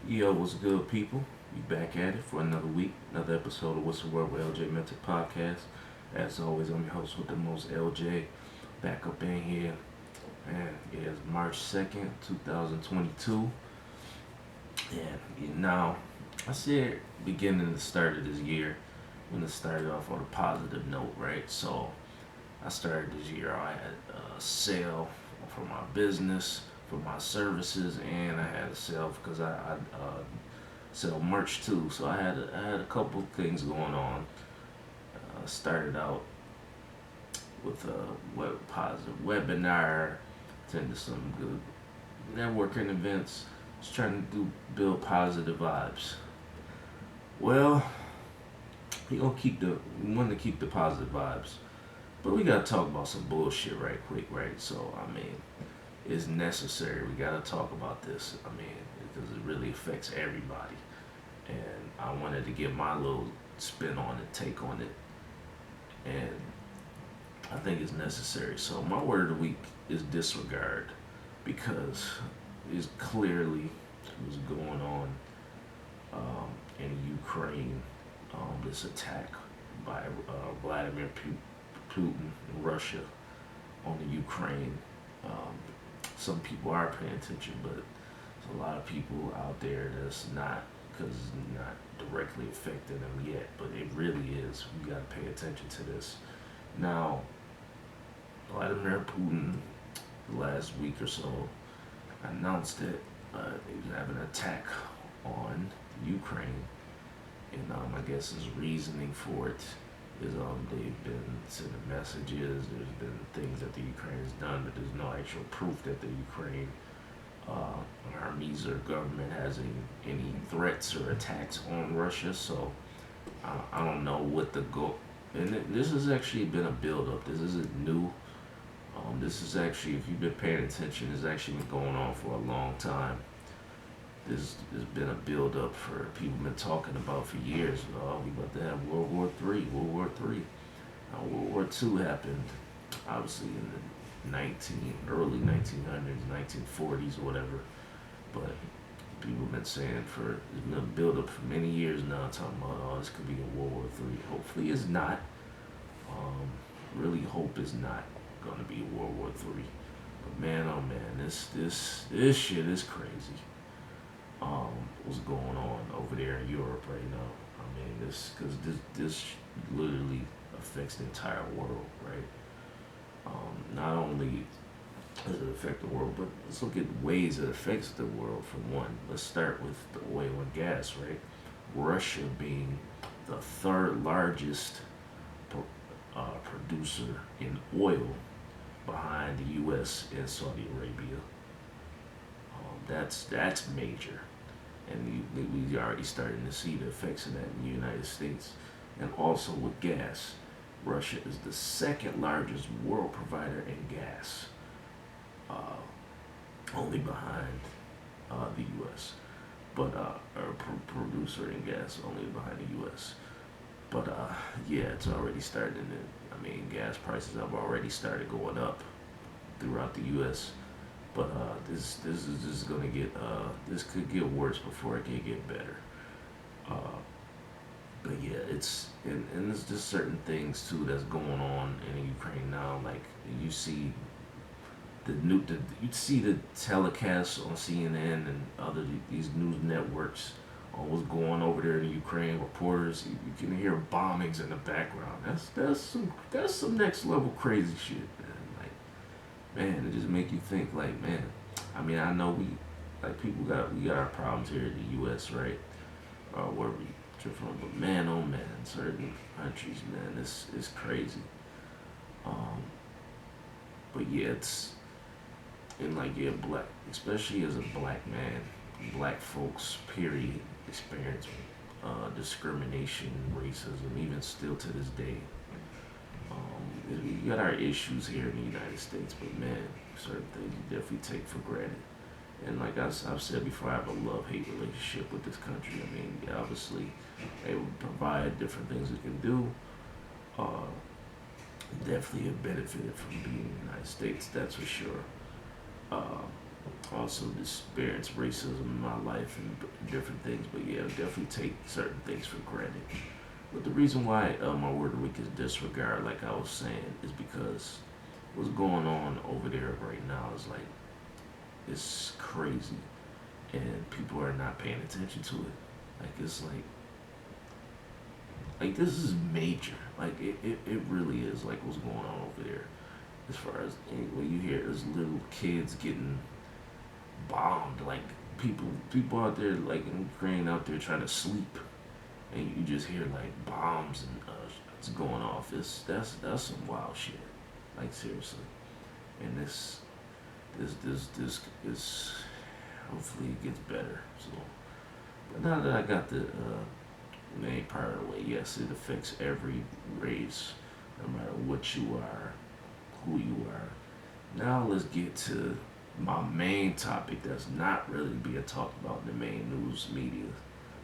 Yo, what's good, people? We back at it for another week, another episode of What's the Word with LJ Mental Podcast. As always, I'm your host with the most, LJ. Back up in here, and yeah, it's March 2nd, 2022. And now, I said beginning the start of this year, when it started off on a positive note, right? So, I started this year, I had a sale for my business, for my services, and I had a sale because I sell merch too. So I had a couple of things going on. Started out with a positive webinar, attended some good networking events, just trying to build positive vibes. Well, we want to keep the positive vibes, but we gotta talk about some bullshit right quick, right? So I mean, it's necessary. We gotta talk about this. I mean, because it really affects everybody, and I wanted to get my little spin on it, take on it, and I think it's necessary. So my word of the week is disregard, because it's clearly what's going on in Ukraine. This attack by Vladimir Putin and Russia on the Ukraine. Um, some people are paying attention, but there's a lot of people out there that's not, because it's not directly affecting them yet. But it really is. We got to pay attention to this. Now, Vladimir Putin, last week or so, announced that he was having an attack on Ukraine, and I guess his reasoning for it is they've been sending messages. There's been things that the Ukraine has done, but there's no actual proof that the Ukraine armies or government has any threats or attacks on Russia. So I don't know what the goal. And this has actually been a build-up. This isn't new. This is actually, if you've been paying attention, it's actually been going on for a long time. There's been a build up for people been talking about for years. We about to have World War III. World War II happened obviously in the early 1900s, 1940s, or whatever. But people have been saying it's been a build up for many years now, talking about, oh, this could be a World War III. Hopefully it's not. Really hope it's not going to be a World War III. But man, oh man, this shit is crazy. What's going on over there in Europe right now? I mean, this literally affects the entire world, right? Not only does it affect the world, but let's look at ways it affects the world. For one, let's start with the oil and gas, right? Russia being the third largest producer in oil behind the U.S. and Saudi Arabia. That's major, and we already starting to see the effects of that in the United States. And also with gas, Russia is the second largest world provider in gas, uh, only behind the U.S. But or producer in gas, only behind the U.S. But yeah, it's already starting to. I mean, gas prices have already started going up throughout the U.S. But this is just gonna get this could get worse before it can get better. Uh, but yeah, and there's just certain things too that's going on in Ukraine now. Like you see you see the telecasts on CNN and other these news networks on what's going over there in Ukraine. Reporters, you can hear bombings in the background. That's some next level crazy shit, man. Like, man, it just make you think. Like, man, I mean, I know we got our problems here in the U.S., right? Where we from, but man, oh man, certain countries, man, it's crazy. Um, but yeah, it's and like yeah, black, especially as a black man, black folks, period, experience discrimination, racism, even still to this day. We got our issues here in the United States, but man, certain things you definitely take for granted. And like I've said before, I have a love-hate relationship with this country. I mean, yeah, obviously, they will provide different things it can do. Uh, Definitely have benefited from being in the United States, that's for sure. Uh, also experienced racism in my life and different things. But yeah, definitely take certain things for granted. But the reason why my word of the week is disregard, like I was saying, is because what's going on over there right now is like it's crazy, and people are not paying attention to it. Like it's like this is major. Like it really is. Like what's going on over there. As far as when you hear there's little kids getting bombed, like people out there like in Ukraine out there trying to sleep, and you just hear like bombs and it's going off. That's some wild shit. Like seriously, and this is hopefully it gets better. So, but now that I got the main part of the way, yes, it affects every race, no matter what you are, who you are. Now let's get to my main topic that's not really being talked about in the main news media.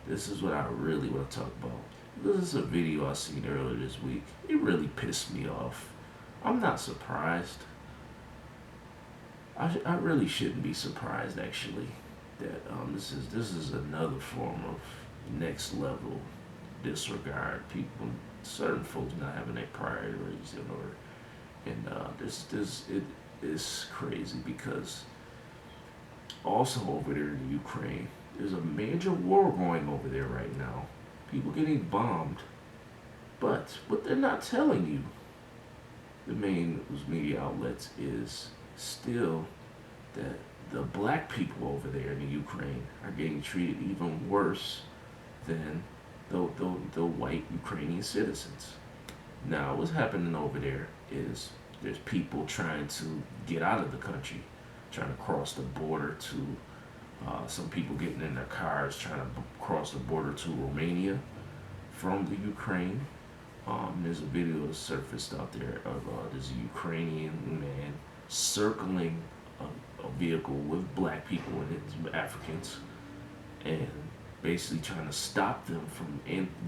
This is what I really want to talk about. This is a video I seen earlier this week. It really pissed me off. I'm not surprised. I really shouldn't be surprised actually that this is another form of next level disregard. People, certain folks not having their priorities in order, and this it is crazy because also over there in Ukraine, there's a major war going over there right now. People getting bombed, but what they're not telling you, the main news media outlets, is still that the black people over there in the Ukraine are getting treated even worse than the white Ukrainian citizens. Now, what's happening over there is there's people trying to get out of the country, trying to cross the border to some people getting in their cars trying to cross the border to Romania from the Ukraine. There's a video that surfaced out there of this Ukrainian man circling a vehicle with black people in it, Africans, and basically trying to stop them from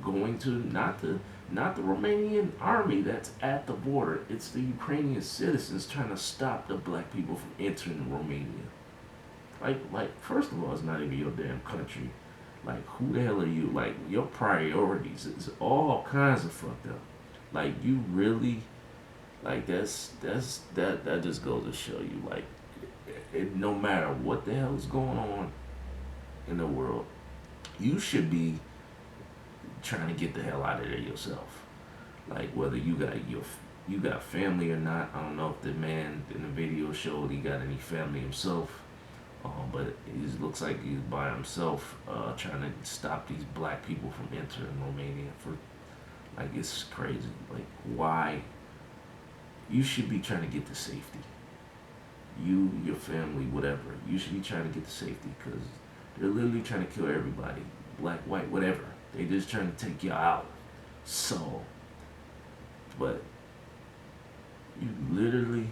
going to not the Romanian army that's at the border. It's the Ukrainian citizens trying to stop the black people from entering Romania. Like first of all, it's not even your damn country. Like who the hell are you? Like your priorities is all kinds of fucked up. Like you really, like that just goes to show you like no matter what the hell is going on in the world, you should be trying to get the hell out of there yourself. Like whether you got family or not. I don't know if the man in the video showed he got any family himself. But it looks like he's by himself, trying to stop these black people from entering Romania. For like it's crazy. Like why? You should be trying to get to safety. You, your family, whatever. You should be trying to get to safety because they're literally trying to kill everybody, black, white, whatever. They just trying to take you out. So, but you literally,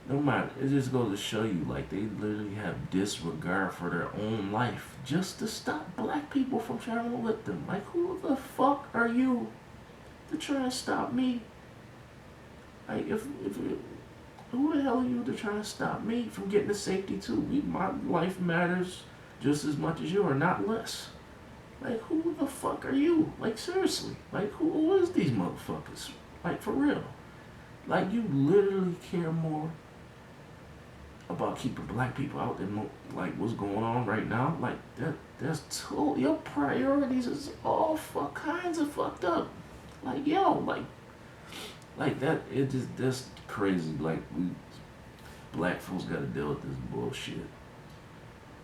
no matter, it just goes to show you, like, they literally have disregard for their own life just to stop black people from traveling with them. Like, who the fuck are you to try and stop me? Like, if who the hell are you to try and stop me from getting to safety too? My life matters just as much as yours, not less. Like, who the fuck are you? Like, seriously. Like, who is these motherfuckers? Like, for real. Like, you literally care more about keeping black people out than, like, what's going on right now? Like, your priorities is all kinds of fucked up. Like, yo, like that, that's crazy. Like, black folks gotta deal with this bullshit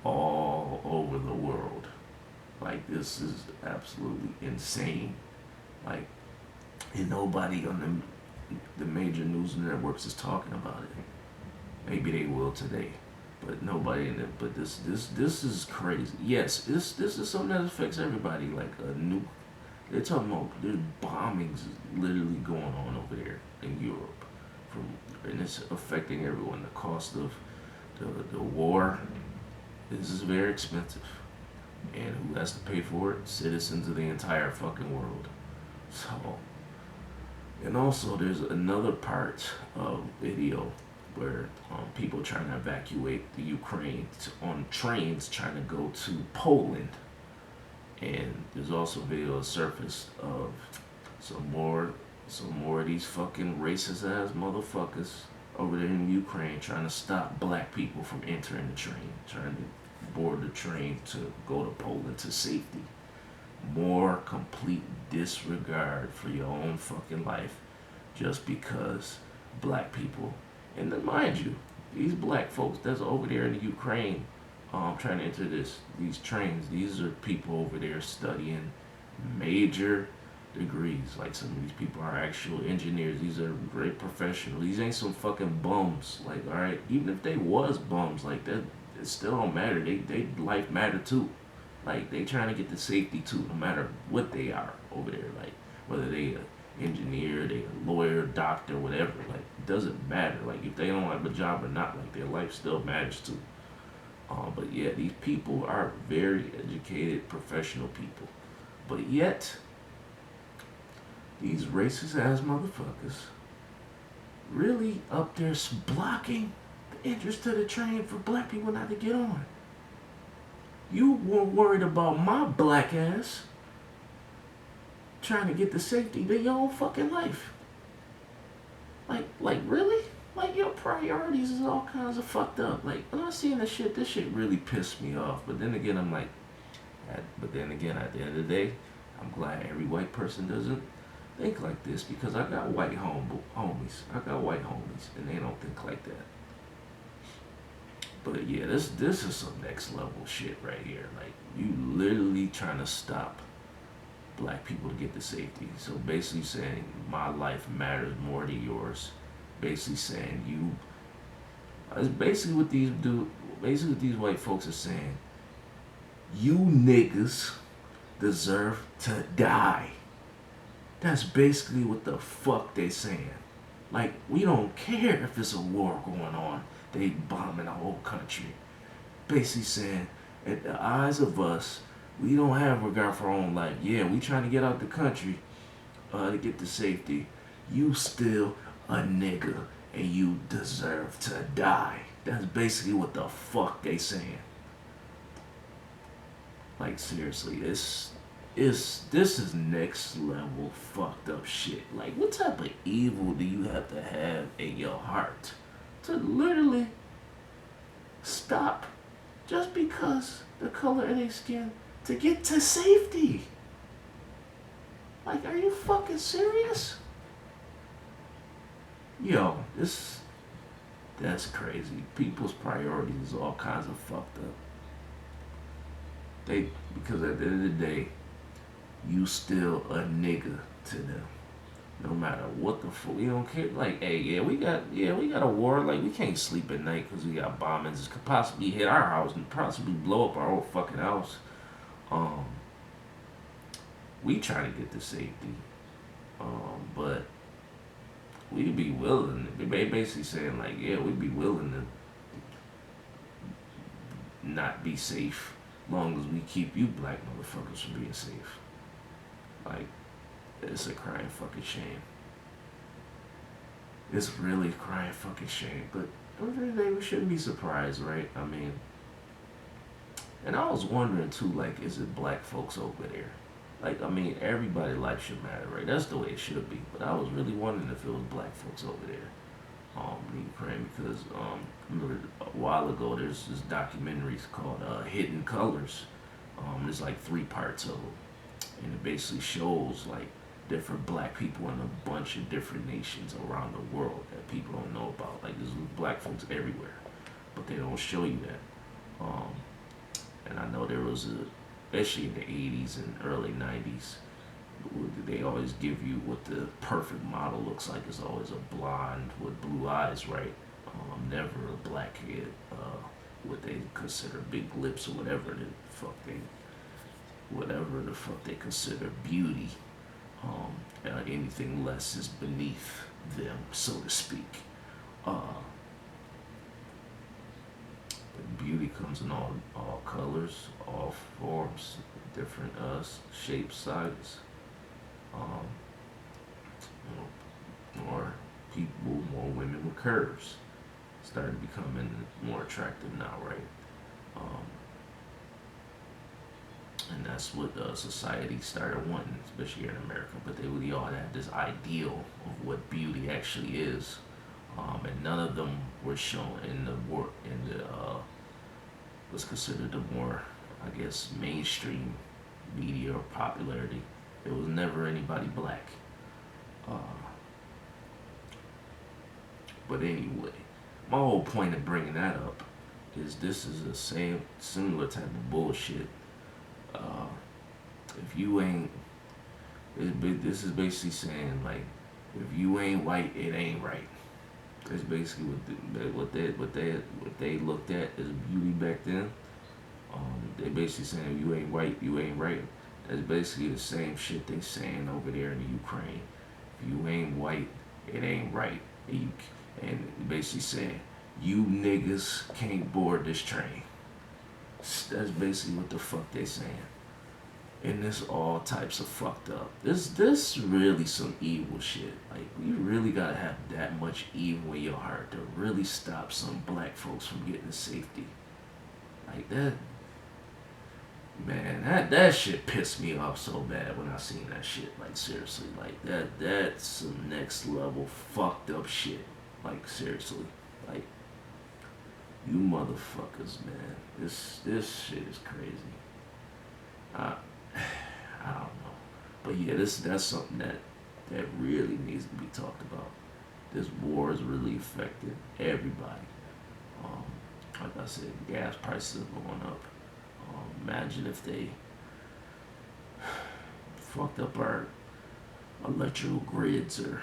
all over the world. Like, this is absolutely insane. Like, and nobody on the major news networks is talking about it. Maybe they will today, but nobody in it. But this is crazy. Yes, this is something that affects everybody. Like a new, they're talking about there's bombings literally going on over there in Europe, and it's affecting everyone. The cost of the war is very expensive. And who has to pay for it? Citizens of the entire fucking world. So, and also there's another part of video where people trying to evacuate the Ukraine on trains trying to go to Poland. And there's also video surfaced of some more of these fucking racist ass motherfuckers over there in Ukraine trying to stop black people from entering the train, trying to board the train to go to Poland to safety. More complete disregard for your own fucking life just because black people, and then mind you, these black folks that's over there in the Ukraine trying to enter these trains, these are people over there studying major degrees. Like some of these people are actual engineers. These are great professionals. These ain't some fucking bums. Like, all right, even if they was bums like that, it still don't matter. They life matter too. Like they trying to get to safety too, no matter what they are over there. Like whether they a engineer, they a lawyer, doctor, whatever. Like it doesn't matter. Like if they don't have a job or not, like their life still matters too. But yeah, these people are very educated, professional people. But yet, these racist ass motherfuckers really up there blocking the entrance to the train for black people not to get on. You weren't worried about my black ass trying to get the safety of your own fucking life. Like really? Like your priorities is all kinds of fucked up. Like when I seen this shit really pissed me off. But then again, I'm like, at the end of the day, I'm glad every white person doesn't think like this because I got white homies. I got white homies, and they don't think like that. But yeah, this is some next level shit right here. Like you literally trying to stop black people to get to safety. So basically saying my life matters more than yours. Basically saying you. It's basically what these do. Basically what these white folks are saying. You niggas deserve to die. That's basically what the fuck they saying. Like, we don't care if it's a war going on. They bombing the whole country. Basically saying, at the eyes of us, we don't have regard for our own life. Yeah, we trying to get out the country to get to safety. You still a nigga and you deserve to die. That's basically what the fuck they saying. Like seriously, this is next level fucked up shit. Like what type of evil do you have to have in your heart to literally stop just because the color of their skin to get to safety? Like, are you fucking serious? Yo, that's crazy. People's priorities is all kinds of fucked up. Because at the end of the day, you still a nigga to them. No matter what the fuck, you don't care. Like, hey, we got a war. Like, we can't sleep at night because we got bombings. It could possibly hit our house and possibly blow up our whole fucking house. We try to get to safety, but we'd be willing. They basically saying like, yeah, we'd be willing to not be safe, long as we keep you black motherfuckers from being safe. Like, it's a crying fucking shame. It's really a crying fucking shame. But at the end of the day, we shouldn't be surprised, right? I mean, and I was wondering too, like, is it black folks over there? Like, I mean, everybody's life should matter, right? That's the way it should be. But I was really wondering if it was black folks over there, in Ukraine, because remember a while ago there's this documentary called Hidden Colors. There's like 3 parts of them, and it basically shows like different black people in a bunch of different nations around the world that people don't know about. Like there's black folks everywhere, but they don't show you that. And I know there was especially in the 80s and early 90s, they always give you what the perfect model looks like. It's always a blonde with blue eyes, right? Never a black kid, what they consider big lips or whatever the fuck they consider beauty. Anything less is beneath them, so to speak. Beauty comes in all colors, all forms, different shapes, sizes. More people, more women with curves. started becoming more attractive now, right? Um, and that's what society started wanting, especially here in America. But they all had this ideal of what beauty actually is, and none of them were shown in the what's considered the more, I guess, mainstream media or popularity. There was never anybody black. Uh, but anyway, my whole point of bringing that up is this is the same similar type of bullshit. Uh, if you ain't, this is basically saying like, if you ain't white, it ain't right. That's basically what they looked at as beauty back then. They basically saying if you ain't white, you ain't right. That's basically the same shit they saying over there in the Ukraine. If you ain't white, it ain't right. And basically saying you niggas can't board this train. That's basically what the fuck they saying. And this all types of fucked up. This really some evil shit. Like you really gotta have that much evil in your heart to really stop some black folks from getting safety. Like that, man. That shit pissed me off so bad when I seen that shit. Like seriously, like that's some next level fucked up shit. Like seriously, like you motherfuckers, man. This shit is crazy. I I don't know, but yeah, that's something that really needs to be talked about. This war has really affected everybody. Um, like I said, gas prices are going up. Imagine if they fucked up our electrical grids or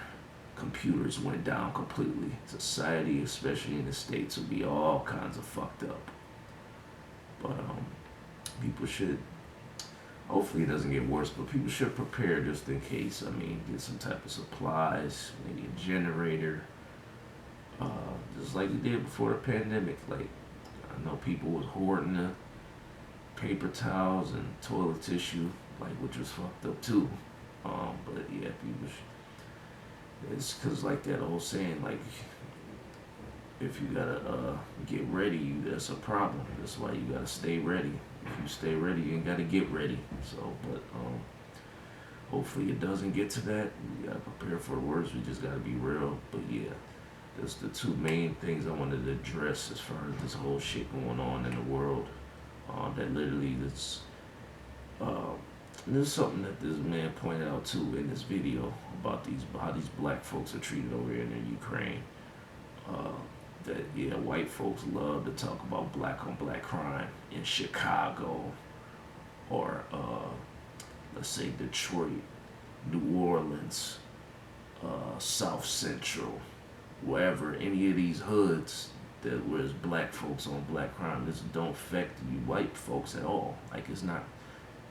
computers went down completely. Society, especially in the States, would be all kinds of fucked up. But people should, hopefully it doesn't get worse, but people should prepare just in case. I mean, get some type of supplies, maybe a generator, just like we did before the pandemic. Like, I know people was hoarding the paper towels and toilet tissue, like, which was fucked up too. But yeah, people it's because like that old saying, like, if you gotta get ready, that's a problem. That's why you gotta stay ready. If you stay ready, you ain't gotta get ready. So, but hopefully it doesn't get to that. We gotta prepare for the worst. We just gotta be real. But yeah, that's the two main things I wanted to address as far as this whole shit going on in the world. That literally this is something that this man pointed out too in this video about how these black folks are treated over here in Ukraine. That yeah, white folks love to talk about black on black crime in Chicago or let's say Detroit, New Orleans, South Central, wherever, any of these hoods that where there's black folks on black crime. This don't affect you white folks at all. Like it's not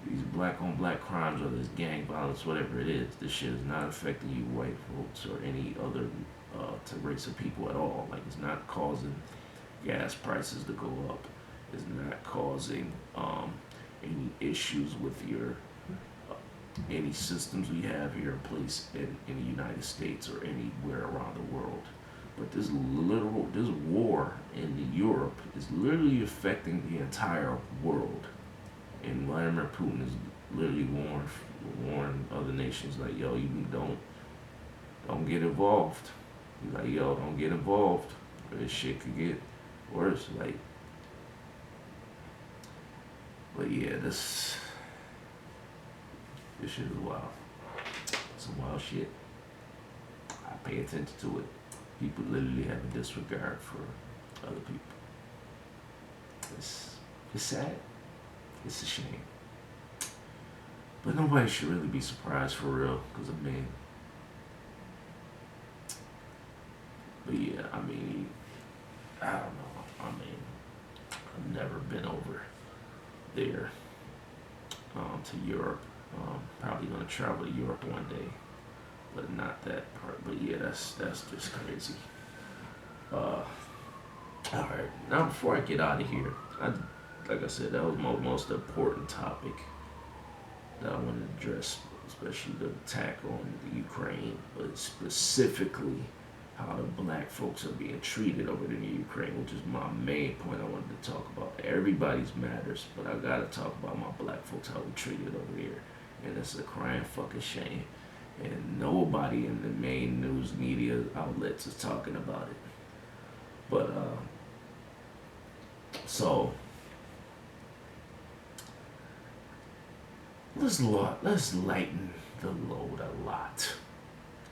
these black on black crimes or this gang violence, whatever it is. This shit is not affecting you white folks or any other to race of people at all. Like it's not causing gas prices to go up. It's not causing any issues with your any systems we have here in place in the United States or anywhere around the world. But this war in Europe is literally affecting the entire world. And Vladimir Putin is literally warning other nations like, yo, you don't get involved. He's like, yo, don't get involved. Or this shit could get worse. Like, but yeah, this shit is wild. Some wild shit. I pay attention to it. People literally have a disregard for other people. It's sad. It's a shame. But nobody should really be surprised for real, because I mean, but yeah, I mean, I don't know. I mean, I've never been over there to Europe. Probably gonna travel to Europe one day, but not that part. But yeah, that's just crazy. All right, now before I get out of here, like I said, that was my most important topic that I want to address, especially the attack on the Ukraine, but specifically how the black folks are being treated over there in Ukraine, which is my main point I wanted to talk about. Everybody's matters, but I gotta talk about my black folks, how we treated over here. And it's a crying fucking shame. And nobody in the main news media outlets is talking about it. But, so, let's lighten the load a lot.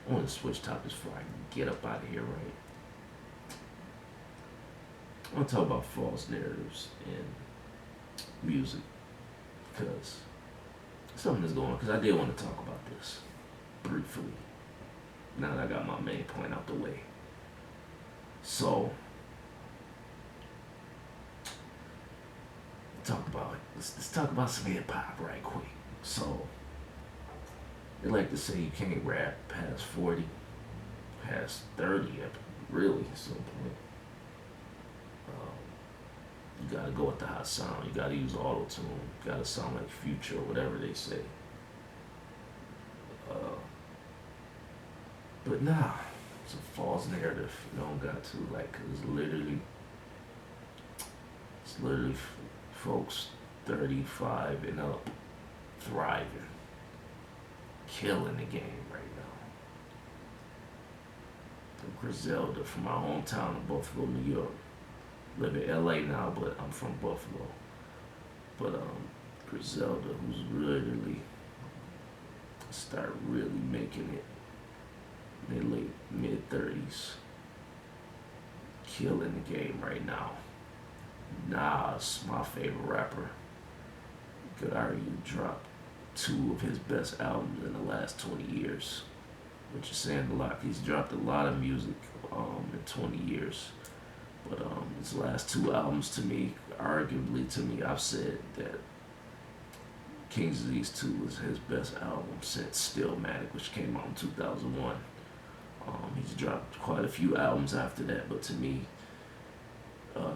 I want to switch topics before I get up out of here, right? I want to talk about false narratives in music because something is going on. Because I did want to talk about this briefly. Now that I got my main point out the way. So, let's talk about some hip hop right quick. So, they like to say you can't rap past 40, past 30, really, at some point. You gotta go with the hot sound. You gotta use auto-tune. You gotta sound like Future or whatever they say. But nah, it's a false narrative. You don't got to, like, 'cause it's literally folks 35 and up thriving, killing the game right now. The Griselda from my hometown of Buffalo, New York. Live in LA now, but I'm from Buffalo. But Griselda, who's literally start really making it in their late mid-30s, killing the game right now. Nas, my favorite rapper, could argue dropped 2 of his best albums in the last 20 years, which is saying a lot. He's dropped a lot of music in 20 years, but his last 2 albums, to me, arguably to me, I've said that King's Disease 2 is his best album since Stillmatic, which came out in 2001. He's dropped quite a few albums after that, but to me,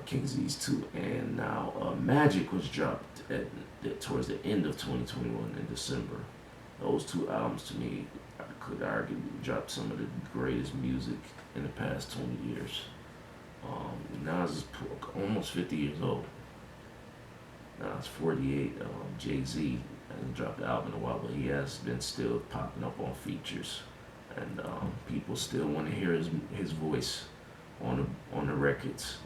King's Disease 2 and now Magic was dropped towards the end of 2021 in December. Those 2 albums, to me, I could arguably drop some of the greatest music in the past 20 years. Nas is almost 50 years old. Nas 48. Jay-Z hasn't dropped the album in a while, but he has been still popping up on features, and people still want to hear his voice on the records.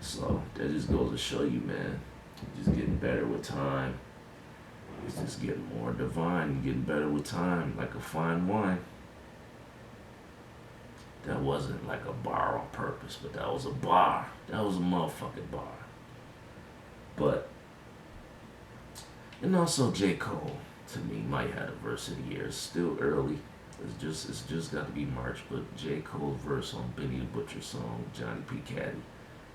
So that just goes to show you, man, just getting better with time. It's just getting more divine, getting better with time, like a fine wine. That wasn't like a bar on purpose, but that was a bar. That was a motherfucking bar. But, and also J. Cole, to me, might have a verse of the year. It's still early. It's just got to be March, but J. Cole's verse on Benny the Butcher song, Johnny P. Caddy.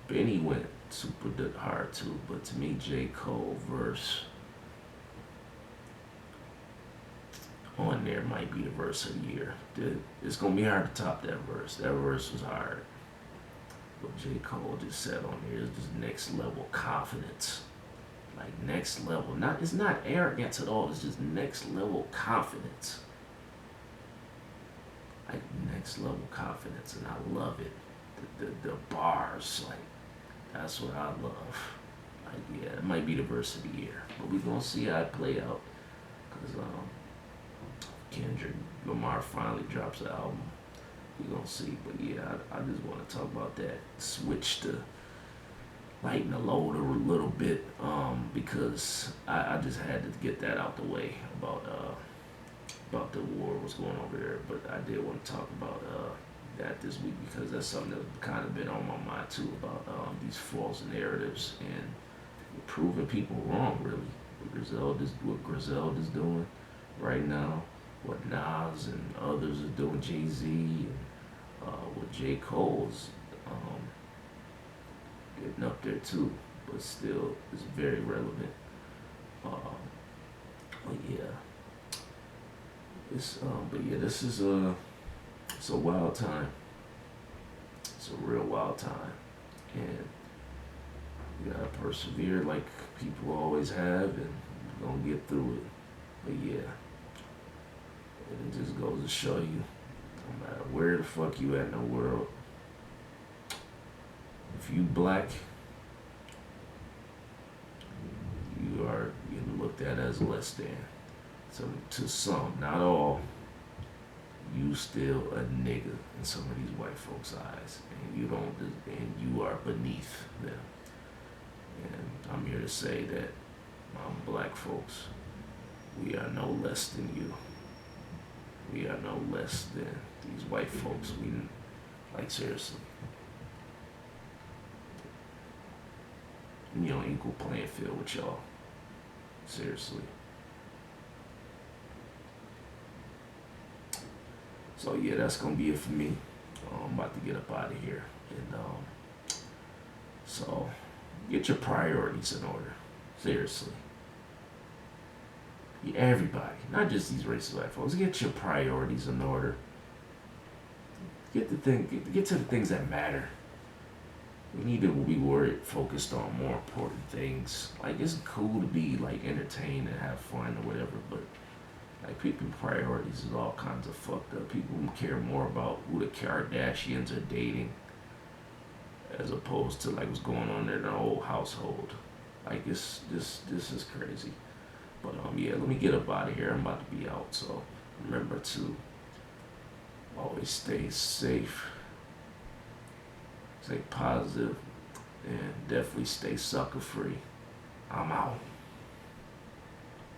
Benny went super hard too, but to me, J. Cole verse on there might be the verse of the year. It's gonna be hard to top that verse. That verse was hard. What J. Cole just said on here is just next level confidence. Like next level. It's not arrogance at all, it's just next level confidence. Like next level confidence, and I love it. The bars, like that's what I love. Like yeah, it might be the verse of the year, but we gonna see how it play out. Cause Kendrick Lamar finally drops an album. We gonna see, but yeah, I just want to talk about that. Switch to lighten the load a little bit, because I just had to get that out the way about the war, what's going on over there. But I did want to talk about that this week because that's something that's kind of been on my mind too, about these false narratives and proving people wrong, really. What Griselda's doing right now, what Nas and others are doing, Jay-Z, and what J. Cole's getting up there too, but still is very relevant. But yeah. This is it's a wild time. It's a real wild time, and you gotta persevere like people always have, and you're gonna get through it. But yeah, and it just goes to show you, No matter where the fuck you at in the world, if you black, you are getting looked at as less than. So to some, not all, you still a nigga in some of these white folks' eyes, and you are beneath them. And I'm here to say that black folks, we are no less than you. We are no less than these white folks. We, like, seriously, we on equal playing field with y'all. Seriously. So yeah, that's gonna be it for me. I'm about to get up out of here, and so get your priorities in order. Seriously. Everybody, not just these racist white folks. Get your priorities in order. Get to the things that matter. We need to be focused on more important things. Like, it's cool to be like entertained and have fun or whatever, but like, people's priorities is all kinds of fucked up. People care more about who the Kardashians are dating as opposed to like what's going on in their whole household. Like, this is crazy. But yeah, let me get up out of here. I'm about to be out, so remember to always stay safe, stay positive, and definitely stay sucker free. I'm out.